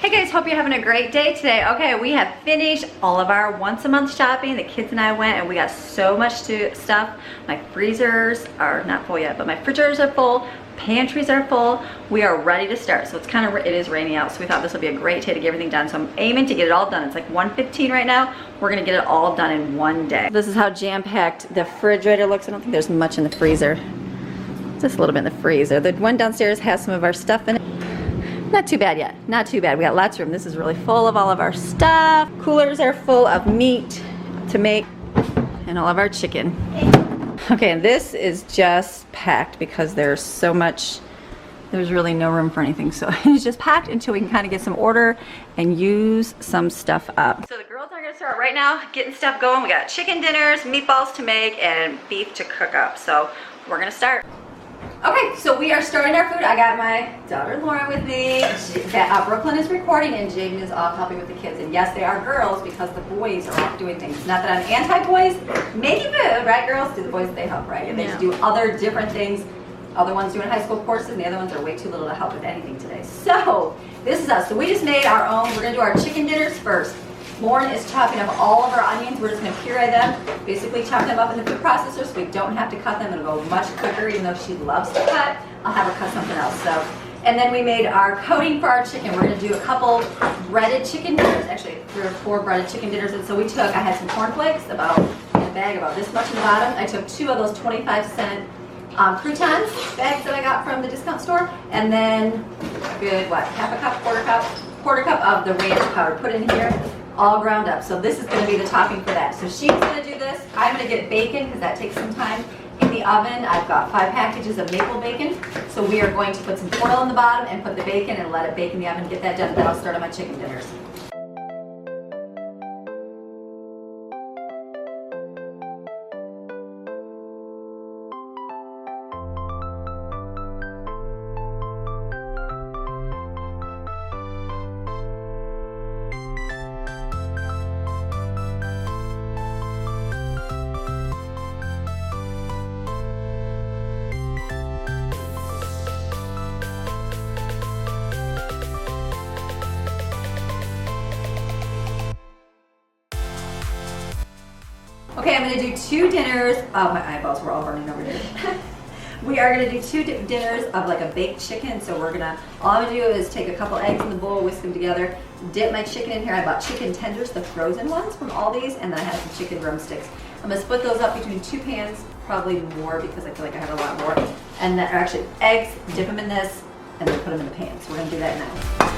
Hey guys, hope you're having a great day today. Okay, we have finished all of our once a month shopping. The kids and I went and we got so much stuff. My freezers are not full yet, but my refrigerators are full. Pantries are full. We are ready to start. So it is rainy out, so we thought this would be a great day to get everything done. So I'm aiming to get it all done. It's like 1:15 right now. We're gonna get it all done in one day. This is how jam-packed the refrigerator looks. I don't think there's much in the freezer. Just a little bit in the freezer. The one downstairs has some of our stuff in it. Not too bad yet, not too bad. We got lots of room. This is really full of all of our stuff. Coolers are full of meat to make and all of our chicken. Okay, and this is just packed because there's so much, there's really no room for anything. So it's just packed until we can kind of get some order and use some stuff up. So the girls are gonna start right now getting stuff going. We got chicken dinners, meatballs to make, and beef to cook up. So we're gonna start. Okay, so we are starting our food. I got my daughter Lauren with me. Brooklyn is recording and Jaden is off helping with the kids. And yes, they are girls because the boys are off doing things. Not that I'm anti-boys, making food, right girls? Do the boys, they help, right? And they just do other different things. Other ones doing high school courses and the other ones are way too little to help with anything today. So this is us. So we just made our own. We're gonna do our chicken dinners first. Lauren is chopping up all of our onions. We're just going to puree them, basically chop them up in the food processor so we don't have to cut them. It'll go much quicker, even though she loves to cut. I'll have her cut something else. So, and then we made our coating for our chicken. We're going to do a couple breaded chicken dinners, actually 3 or 4 breaded chicken dinners. And so I had some cornflakes in a bag about this much in the bottom. I took 2 of those 25-cent croutons bags that I got from the discount store, and then a good half a cup, quarter cup of the ranch powder. Put in here. All ground up. So this is going to be the topping for that. So she's going to do this. I'm going to get bacon because that takes some time in the oven. I've got 5 packages of maple bacon. So we are going to put some foil in the bottom and put the bacon and let it bake in the oven. Get that done. Then I'll start on my chicken dinners. Okay, I'm going to do 2 dinners. My eyeballs were all burning over here. We are going to do 2 dinners of like a baked chicken. So all I'm going to do is take a couple eggs in the bowl, whisk them together, dip my chicken in here. I bought chicken tenders, the frozen ones from Aldi's, and then I have some chicken drumsticks. I'm going to split those up between 2 pans, probably more because I feel like I have a lot more. And then actually eggs, dip them in this, and then put them in the pan. So we're going to do that now.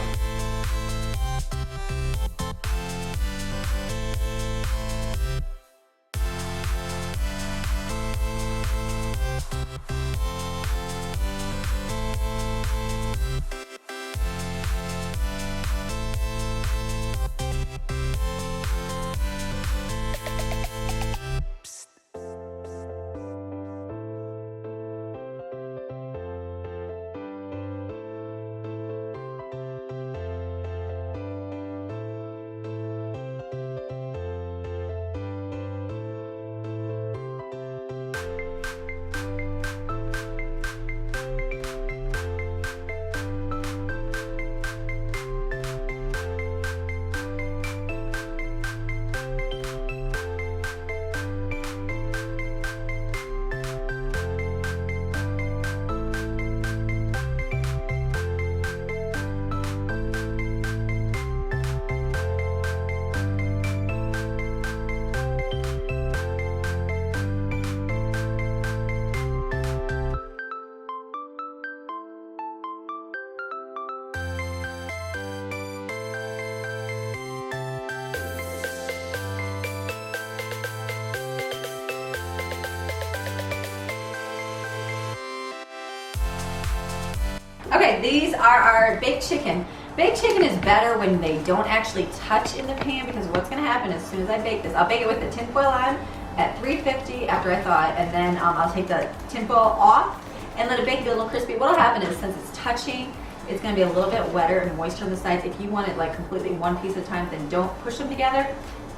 Okay, these are our baked chicken. Baked chicken is better when they don't actually touch in the pan because what's going to happen as soon as I bake this, I'll bake it with the tin foil on at 350 after I thaw it, and then I'll take the tin foil off and let it bake, be a little crispy. What will happen is since it's touching, it's going to be a little bit wetter and moisture on the sides. If you want it like completely one piece at a time, then don't push them together.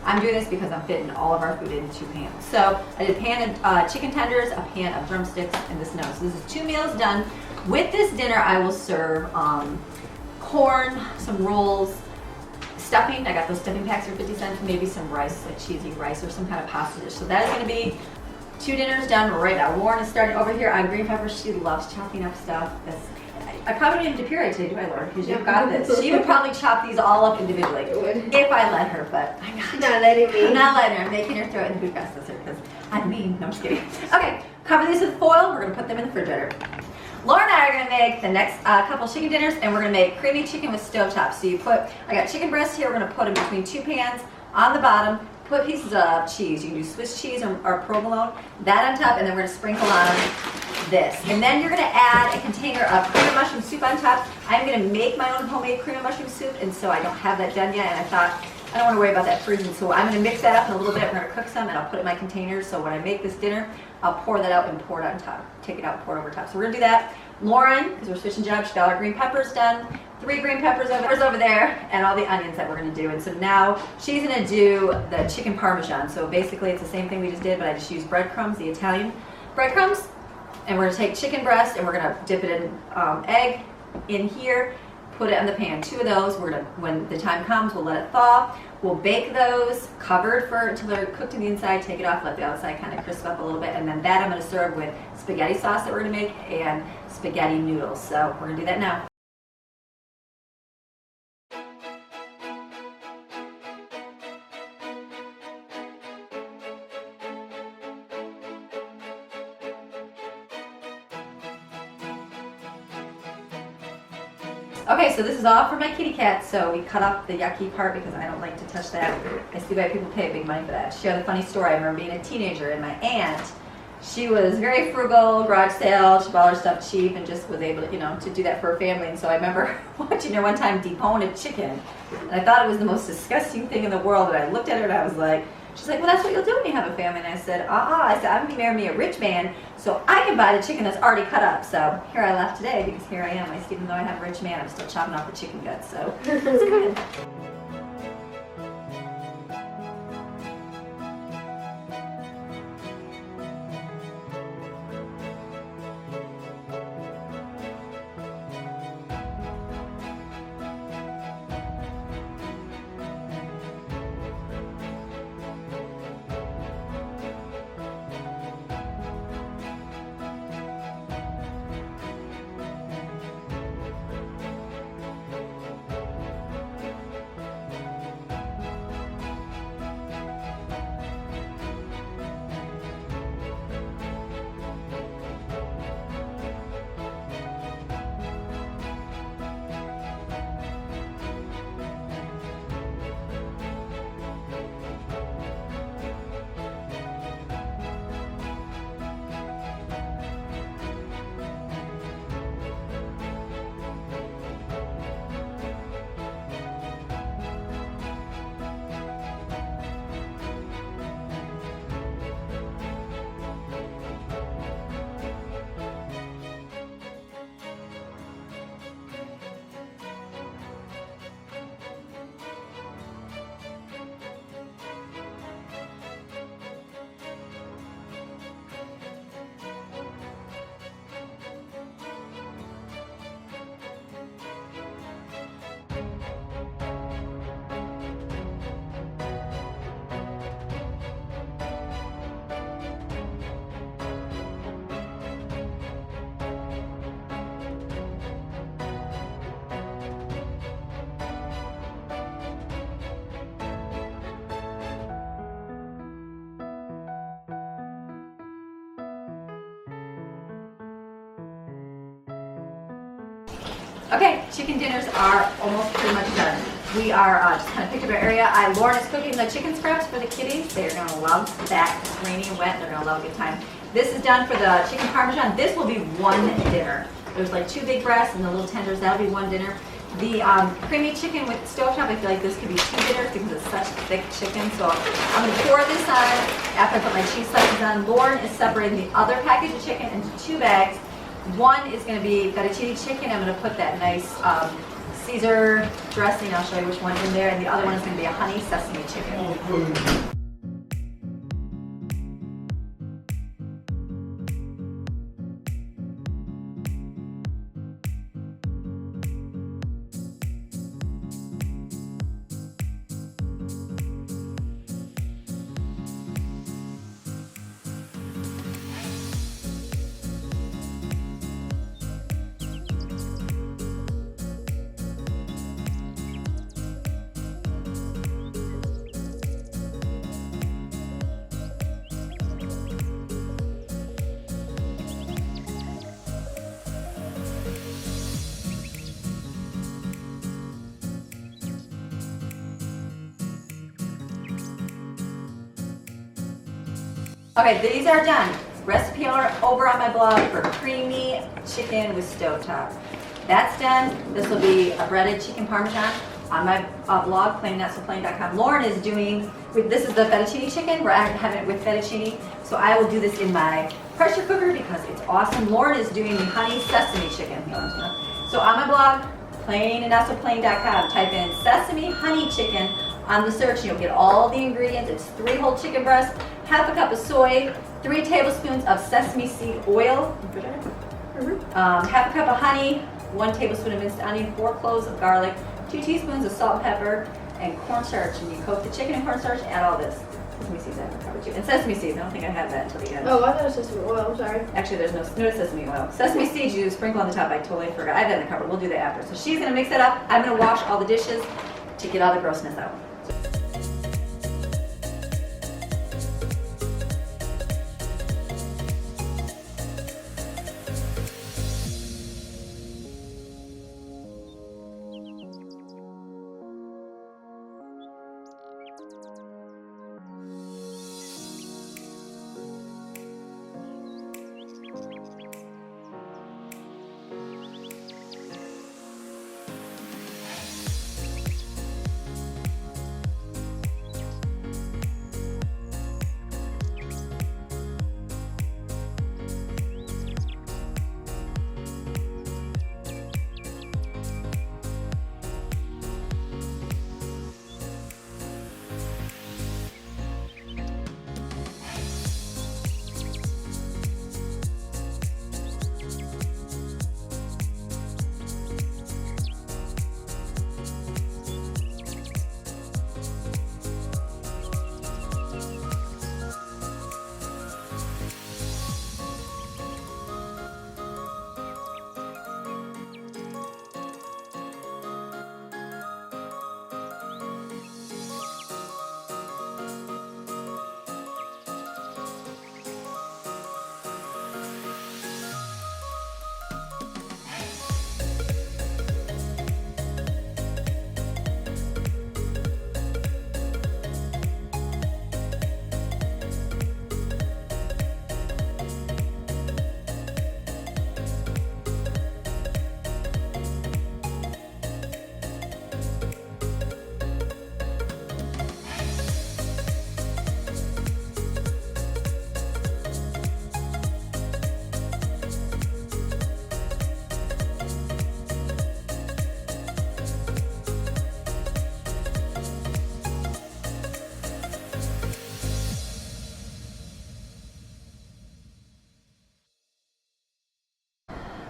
I'm doing this because I'm fitting all of our food into 2 pans. So I did a pan of chicken tenders, a pan of drumsticks, and this nose. So this is 2 meals done. With this dinner, I will serve corn, some rolls, stuffing. I got those stuffing packs for 50 cents, maybe some rice, like cheesy rice or some kind of pasta dish. So that is gonna be 2 dinners done right now. Lauren is starting over here on green peppers. She loves chopping up stuff. I probably don't even do puree today, do I, Lauren? Because you've got this. She would probably chop these all up individually if I let her, but I'm not letting me. I'm not letting her. I'm making her throw it in the food processor because I'm mean. No, I'm just kidding. Okay, cover these with foil. We're gonna put them in the refrigerator. Laura and I are gonna make the next couple chicken dinners, and we're gonna make creamy chicken with stovetop. So I got chicken breasts here. We're gonna put them between 2 pans on the bottom. Put pieces of cheese. You can do Swiss cheese or provolone. That on top, and then we're gonna sprinkle on this. And then you're gonna add a container of cream and mushroom soup on top. I'm gonna make my own homemade cream and mushroom soup, and so I don't have that done yet, and I thought, I don't wanna worry about that freezing, so I'm gonna mix that up in a little bit. We're gonna cook some, and I'll put it in my containers, so when I make this dinner, I'll pour that out and pour it on top. Take it out and pour it over top. So we're gonna do that. Lauren, because we're switching jobs, she got our green peppers done. 3 green peppers over there, and all the onions that we're gonna do. And so now she's gonna do the chicken parmesan. So basically it's the same thing we just did, but I just used breadcrumbs, the Italian breadcrumbs. And we're gonna take chicken breast and we're gonna dip it in egg in here, put it on the pan. 2 of those, when the time comes, we'll let it thaw. We'll bake those covered until they're cooked in the inside, take it off, let the outside kind of crisp up a little bit, and then that I'm gonna serve with spaghetti sauce that we're gonna make and spaghetti noodles. So we're gonna do that now. Okay, so this is all for my kitty cat. So we cut off the yucky part because I don't like to touch that. I see why people pay big money for that. She had a funny story. I remember being a teenager and my aunt, she was very frugal, garage sale, she bought her stuff cheap and just was able to, to do that for her family. And so I remember watching her one time debone a chicken. And I thought it was the most disgusting thing in the world. And I looked at her and I was like, she's like, well, that's what you'll do when you have a family. And I said, I said, I'm gonna marry me a rich man so I can buy the chicken that's already cut up. So here I left today because here I am. Even though I have a rich man, I'm still chopping off the chicken guts. So it's good. Okay, chicken dinners are almost pretty much done. We are just kind of picked up our area. Lauren is cooking the chicken scraps for the kitties. They're going to love that. It's rainy and wet. They're going to love a good time. This is done for the chicken parmesan. This will be one dinner. There's like 2 big breasts and the little tenders. That'll be one dinner. The creamy chicken with stovetop, I feel like this could be 2 dinners because it's such thick chicken. So I'm going to pour this on after I put my cheese slices on. Lauren is separating the other package of chicken into 2 bags. One is going to be fettuccine chicken. I'm going to put that nice Caesar dressing. I'll show you which one's in there. And the other one is going to be a honey sesame chicken. Okay, these are done. Recipe over on my blog for creamy chicken with stovetop. That's done. This will be a breaded chicken parmesan on my blog, plainandnotsoplain.com. Lauren is doing, this is the fettuccine chicken. We're having it with fettuccine. So I will do this in my pressure cooker because it's awesome. Lauren is doing the honey sesame chicken. So on my blog, plainandnotsoplain.com, type in sesame honey chicken on the search and you'll get all the ingredients. It's 3 whole chicken breasts, half a cup of soy, 3 tablespoons of sesame seed oil, half a cup of honey, 1 tablespoon of minced onion, 4 cloves of garlic, 2 teaspoons of salt and pepper, and cornstarch. And you coat the chicken in cornstarch and add all this. Sesame seeds I haven't covered too. And sesame seeds, I don't think I have that until the end. Oh, I thought it was sesame oil, sorry. Actually, there's no sesame oil. Sesame seeds you sprinkle on the top, I totally forgot. I have that in the cupboard, we'll do that after. So she's gonna mix it up. I'm gonna wash all the dishes to get all the grossness out.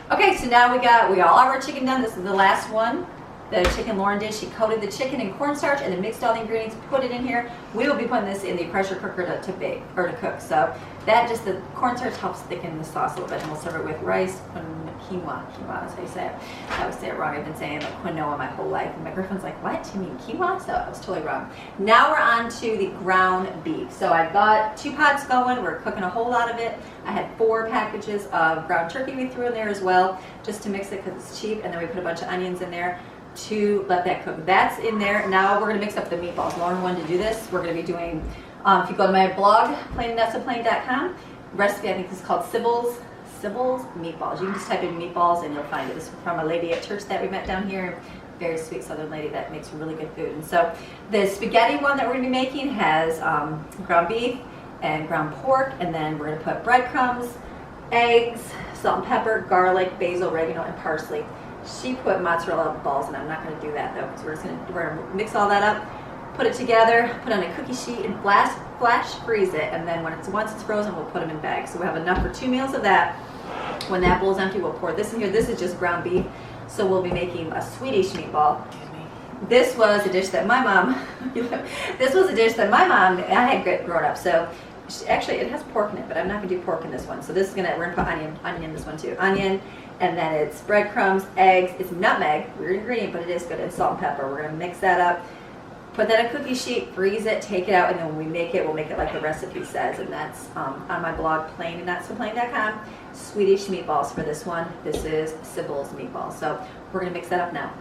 Okay, so now we got all our chicken done. This is the last one. The chicken Lauren did. She coated the chicken in cornstarch and then mixed all the ingredients, put it in here. We will be putting this in the pressure cooker to bake or to cook. So that just, the cornstarch helps thicken the sauce a little bit, and we'll serve it with rice, quinoa. Quinoa is how you say it. I always say it wrong. I've been saying like quinoa my whole life, and my girlfriend's like, "What? You mean quinoa?" So I was totally wrong. Now we're on to the ground beef. So I've got 2 pots going. We're cooking a whole lot of it. I had 4 packages of ground turkey we threw in there as well, just to mix it because it's cheap. And then we put a bunch of onions in there to let that cook. That's in there. Now we're gonna mix up the meatballs. Lauren wanted to do this. We're gonna be doing, if you go to my blog, plainandnotsoplain.com, recipe I think is called Sybil's meatballs. You can just type in meatballs and you'll find it. This is from a lady at church that we met down here. Very sweet Southern lady that makes really good food. And so the spaghetti one that we're gonna be making has ground beef and ground pork, and then we're gonna put breadcrumbs, eggs, salt and pepper, garlic, basil, oregano, and parsley. She put mozzarella balls, and I'm not going to do that though, because we're going to mix all that up, put it together, put it on a cookie sheet, and flash freeze it. And then once it's frozen, we'll put them in bags. So we have enough for 2 meals of that. When that bowl's empty, we'll pour this in here. This is just ground beef, so we'll be making a Swedish meatball. This was a dish that my mom. I had grown up. So actually, it has pork in it, but I'm not going to do pork in this one. So this is we're going to put onion in this one too. Onion. And then it's breadcrumbs, eggs, it's nutmeg, weird ingredient, but it is good, and salt and pepper. We're gonna mix that up, put that in a cookie sheet, freeze it, take it out, and then when we make it, we'll make it like the recipe says, and that's on my blog, plainandnotsoplain.com. Swedish meatballs for this one. This is Sybil's meatballs. So we're gonna mix that up now.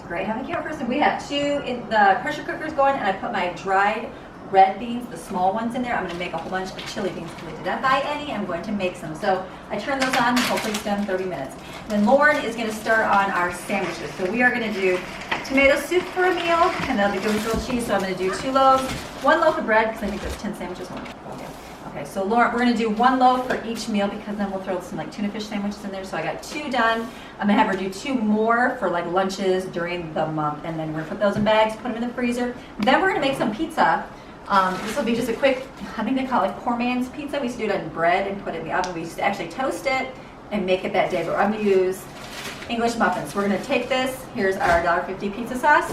It's great having a camera person. We have 2 in the pressure cookers going, and I put my dried red beans, the small ones, in there. I'm going to make a whole bunch of chili beans because I did not buy any. I'm going to make some. So I turn those on, hopefully it's done in 30 minutes. Then Lauren is going to start on our sandwiches. So we are going to do tomato soup for a meal, and that'll be good with grilled cheese. So I'm going to do 2 loaves, 1 loaf of bread, because I think there's 10 sandwiches. Okay, so Lauren, we're going to do 1 loaf for each meal, because then we'll throw some like tuna fish sandwiches in there. So I got 2 done. I'm going to have her do 2 more for like lunches during the month, and then we're going to put those in bags, put them in the freezer. Then we're going to make some pizza. This will be just a quick, I think they call it like poor man's pizza. We used to do it on bread and put it in the oven. We used to actually toast it and make it that day, but I'm going to use English muffins. We're going to take this, here's our $1.50 pizza sauce,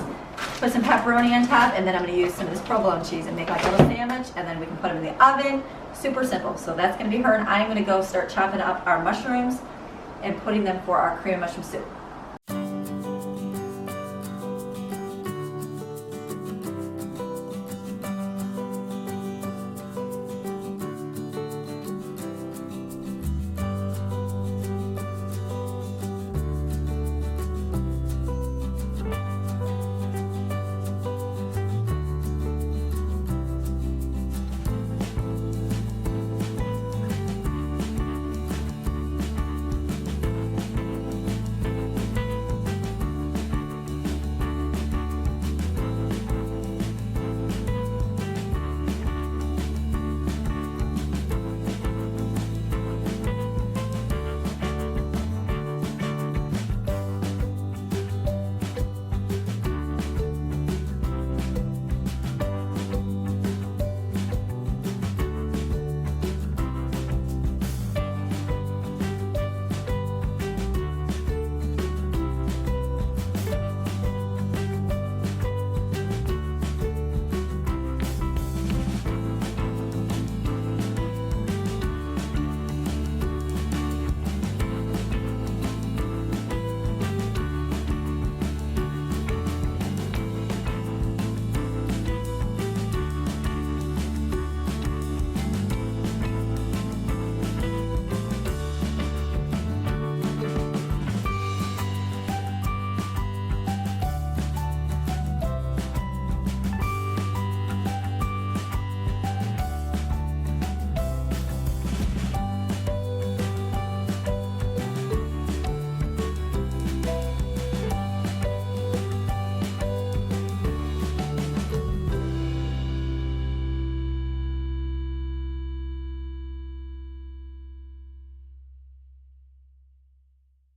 put some pepperoni on top, and then I'm going to use some of this provolone cheese and make like a little sandwich, and then we can put them in the oven. Super simple. So that's going to be her, and I'm going to go start chopping up our mushrooms and putting them for our cream of mushroom soup.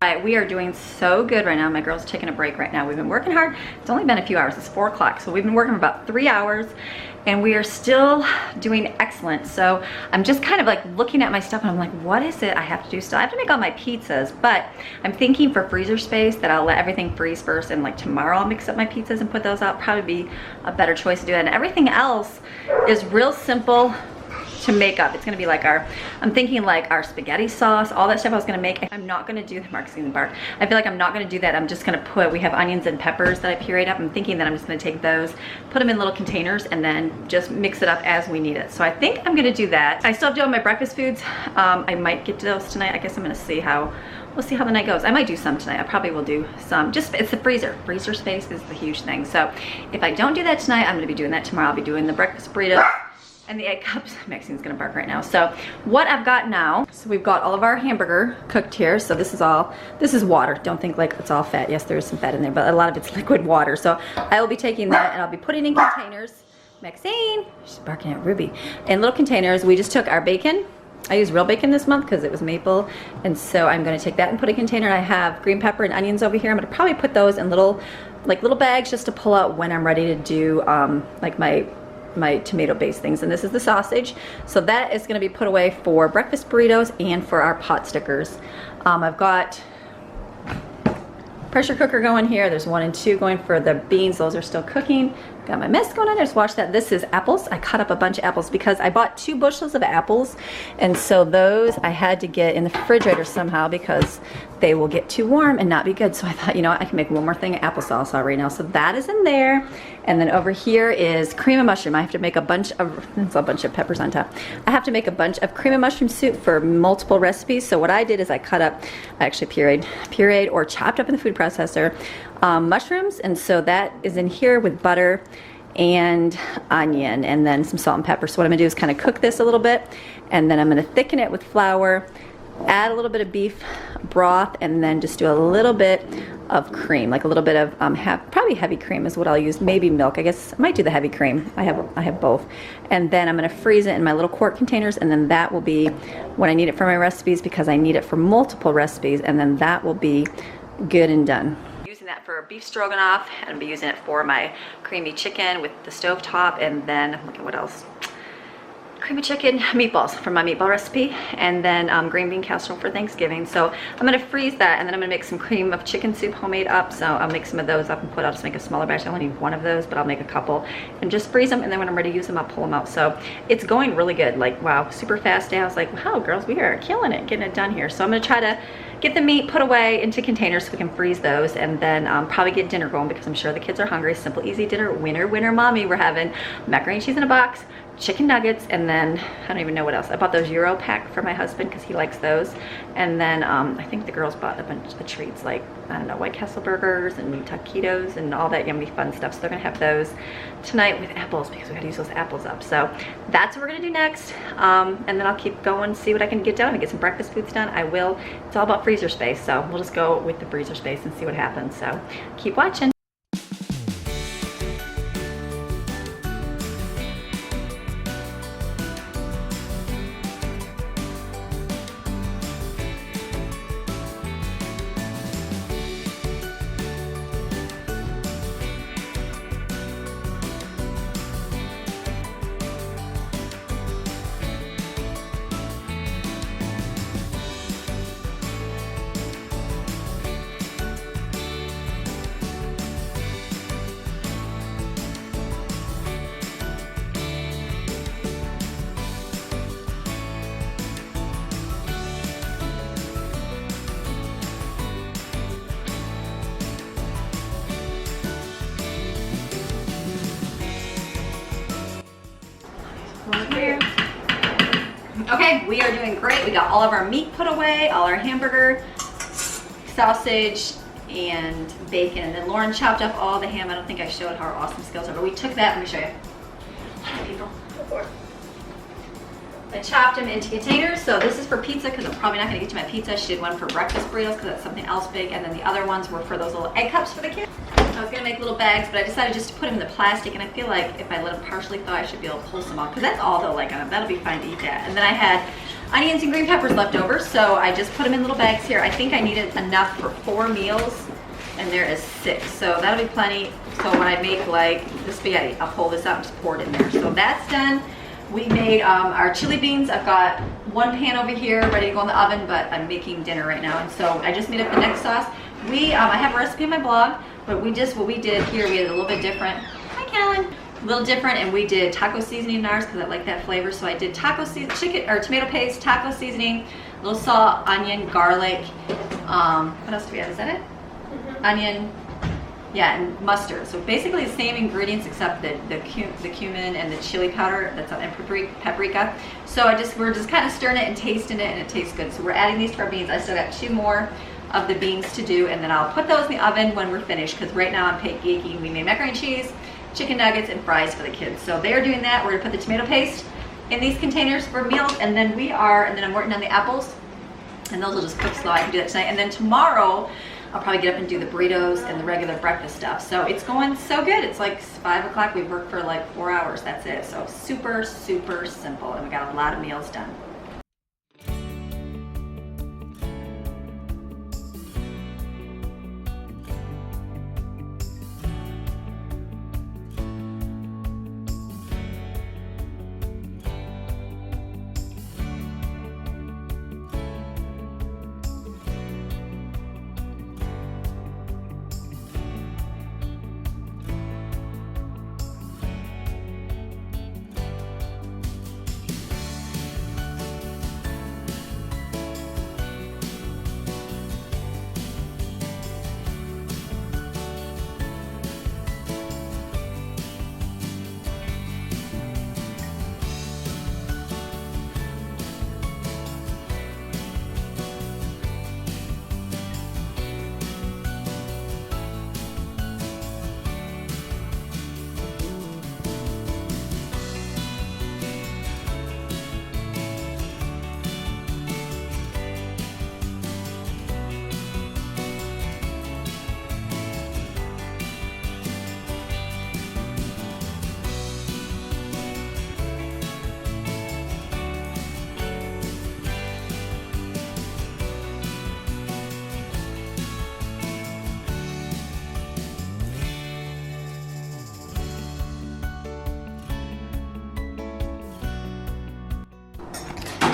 Alright, we are doing so good right now. My girl's taking a break right now. We've been working hard. It's only been a few hours. It's 4 o'clock. So we've been working for about 3 hours, and we are still doing excellent. So I'm just kind of like looking at my stuff, and I'm like, what is it I have to do still? I have to make all my pizzas, but I'm thinking for freezer space that I'll let everything freeze first, and like tomorrow I'll mix up my pizzas and put those out. Probably be a better choice to do it. And everything else is real simple to make up. It's gonna be like I'm thinking like our spaghetti sauce, all that stuff I was gonna make. I'm not gonna do, Mark's gonna bark. I feel like I'm not gonna do that. I'm just gonna we have onions and peppers that I pureed up. I'm thinking that I'm just gonna take those, put them in little containers, and then just mix it up as we need it. So I think I'm gonna do that. I still have to do all my breakfast foods. I might get to those tonight. I guess I'm gonna see how, we'll see how the night goes. I might do some tonight. I probably will do some. Just, it's the freezer. Freezer space is the huge thing. So if I don't do that tonight, I'm gonna be doing that tomorrow. I'll be doing the breakfast burritos and the egg cups. Maxine's gonna bark right now. So what I've got now, so we've got all of our hamburger cooked here. So this is water. Don't think like it's all fat. Yes, there is some fat in there, but a lot of it's liquid water. So I will be taking that and I'll be putting in containers. Maxine, she's barking at Ruby. In little containers. We just took our bacon. I used real bacon this month because it was maple, and so I'm going to take that and put in a container. I have green pepper and onions over here. I'm going to probably put those in little bags just to pull out when I'm ready to do like my tomato based things. And this is the sausage, so that is going to be put away for breakfast burritos and for our pot stickers. I've got pressure cooker going here. There's 1 and 2 going for the beans. Those are still cooking. Got my mess going on there. Just watch that. This is apples. I cut up a bunch of apples because I bought 2 bushels of apples, and so those I had to get in the refrigerator somehow because they will get too warm and not be good. So I thought, you know what, I can make one more thing of applesauce right now. So that is in there. And then over here is cream of mushroom. I have to make a bunch of peppers on top. I have to make a bunch of cream of mushroom soup for multiple recipes. So what I did is I cut up, I actually pureed or chopped up in the food processor, mushrooms, and so that is in here with butter and onion and then some salt and pepper. So what I'm gonna do is kind of cook this a little bit, and then I'm gonna thicken it with flour, add a little bit of beef broth, and then just do a little bit of cream, like a little bit of probably heavy cream is what I'll use, maybe milk. I guess I might do the heavy cream. I have both. And then I'm gonna freeze it in my little quart containers, and then that will be when I need it for my recipes, because I need it for multiple recipes, and then that will be good and done. Using that for beef stroganoff, and I'll be using it for my creamy chicken with the stovetop, and then look at what else. Creamy chicken meatballs for my meatball recipe, and then green bean casserole for Thanksgiving. So I'm gonna freeze that, and then I'm gonna make some cream of chicken soup homemade up. So I'll make some of those up and I'll just make a smaller batch. I only need one of those, but I'll make a couple and just freeze them, and then when I'm ready to use them, I'll pull them out. So it's going really good, like wow, super fast day. I was like, wow girls, we are killing it, getting it done here. So I'm gonna try to get the meat put away into containers so we can freeze those, and then probably get dinner going, because I'm sure the kids are hungry. Simple, easy dinner. Winner, mommy. We're having macaroni and cheese in a box, chicken nuggets, and then I don't even know what else. I bought those Euro pack for my husband because he likes those. And then I think the girls bought a bunch of treats, like, I don't know, White Castle burgers and taquitos and all that yummy fun stuff. So they're gonna have those tonight with apples, because we gotta use those apples up. So that's what we're gonna do next. And then I'll keep going, see what I can get done and get some breakfast foods done. I will. It's all about freezer space, so we'll just go with the freezer space and see what happens. So keep watching. Here. Okay, we are doing great. We got all of our meat put away, all our hamburger, sausage, and bacon. And then Lauren chopped up all the ham. I don't think I showed how our awesome skills are, but we took that. Let me show you. Hi, people. Go for it. I chopped them into containers. So this is for pizza, because I'm probably not going to get to my pizza. She did one for breakfast burritos, because that's something else big. And then the other ones were for those little egg cups for the kids. I was gonna make little bags, but I decided just to put them in the plastic, and I feel like if I let them partially thaw, I should be able to pull some off, because that's all they'll like on them. That'll be fine to eat that. And then I had onions and green peppers left over, so I just put them in little bags here. I think I needed enough for 4 meals, and there is 6, so that'll be plenty. So when I make like the spaghetti, I'll pull this out and just pour it in there. So that's done. We made our chili beans. I've got one pan over here ready to go in the oven, but I'm making dinner right now, and so I just made up the next sauce. I have a recipe on my blog, but what we did here, we did a little bit different. Hi, Callan. A little different, and we did taco seasoning in ours because I like that flavor. So I did tomato paste, taco seasoning, a little salt, onion, garlic. What else do we have? Is that it? Mm-hmm. Onion, yeah, and mustard. So basically the same ingredients, except the cumin and the chili powder that's and paprika. So we're just kind of stirring it and tasting it, and it tastes good. So we're adding these to our beans. I still got 2 more of the beans to do, and then I'll put those in the oven when we're finished, because right now I'm baking. We made macaroni and cheese, chicken nuggets, and fries for the kids. So they're doing that. We're gonna put the tomato paste in these containers for meals, and then I'm working on the apples, and those will just cook slow. I can do that tonight, and then tomorrow I'll probably get up and do the burritos and the regular breakfast stuff. So it's going so good. It's like 5 o'clock. We've worked for like 4 hours. That's it. So super, super simple, and we got a lot of meals done.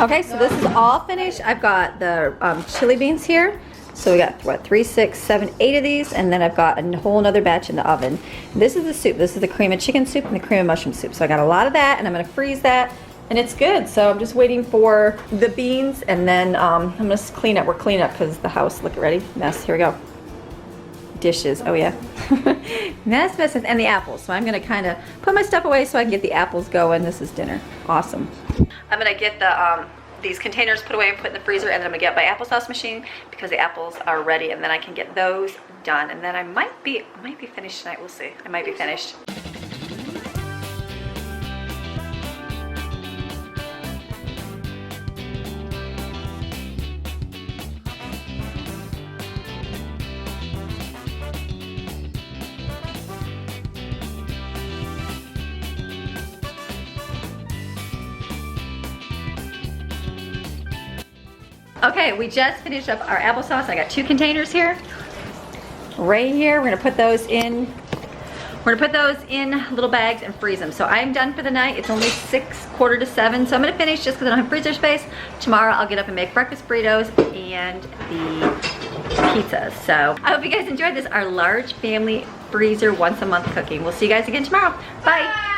Okay, so this is all finished. I've got the chili beans here. So we got, what, 3, 6, 7, 8 of these, and then I've got a whole nother batch in the oven. This is the soup. This is the cream of chicken soup and the cream of mushroom soup. So I got a lot of that, and I'm gonna freeze that, and it's good. So I'm just waiting for the beans, and then I'm gonna clean up. We're cleaning up because the house, look, ready? Mess, here we go. Dishes, oh yeah. mess, and the apples. So I'm gonna kind of put my stuff away so I can get the apples going. This is dinner, awesome. I'm gonna get the, these containers put away and put in the freezer, and then I'm gonna get my applesauce machine because the apples are ready, and then I can get those done, and then I might be finished tonight. We'll see. I might be finished. Okay, we just finished up our applesauce. I got 2 containers here. Right here, we're gonna put those in. We're gonna put those in little bags and freeze them. So I'm done for the night. It's only 6, quarter to 7. So I'm gonna finish just because I don't have freezer space. Tomorrow I'll get up and make breakfast burritos and the pizzas. So I hope you guys enjoyed this, our large family freezer once a month cooking. We'll see you guys again tomorrow. Bye.